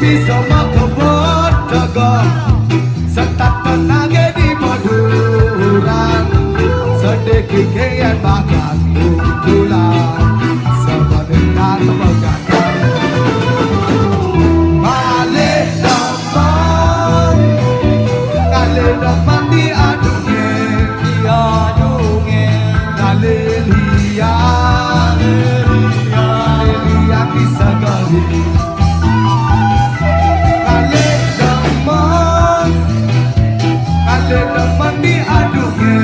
bisa makebut tegak setat tenage di Maduran sedikit kian bakat kumpulan sebentar pegangan kali depan diadunge kali liang bisa gali kali depan diadunge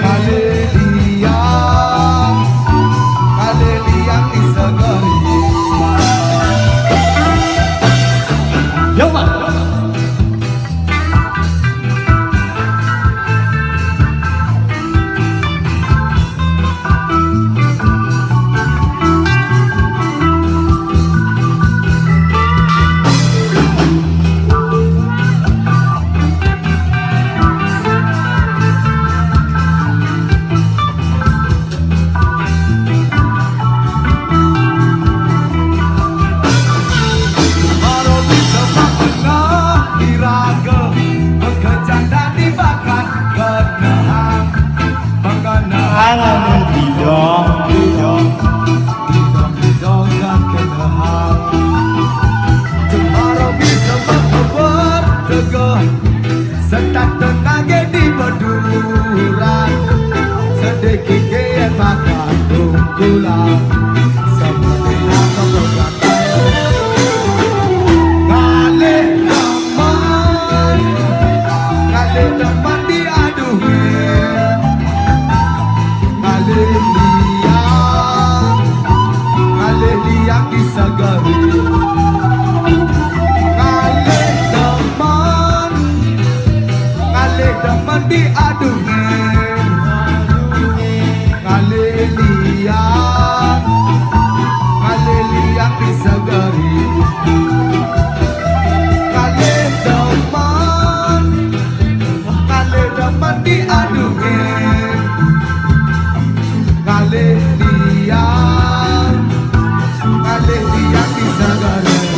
kali liang bisa gali yo man. Setat tenage di Maduran sedikit kian makan tungkulan seperti aku berkata kali teman diaduhi kali liang disagari teman diadunge kali liang disagari kali teman diadunge kali liang disagari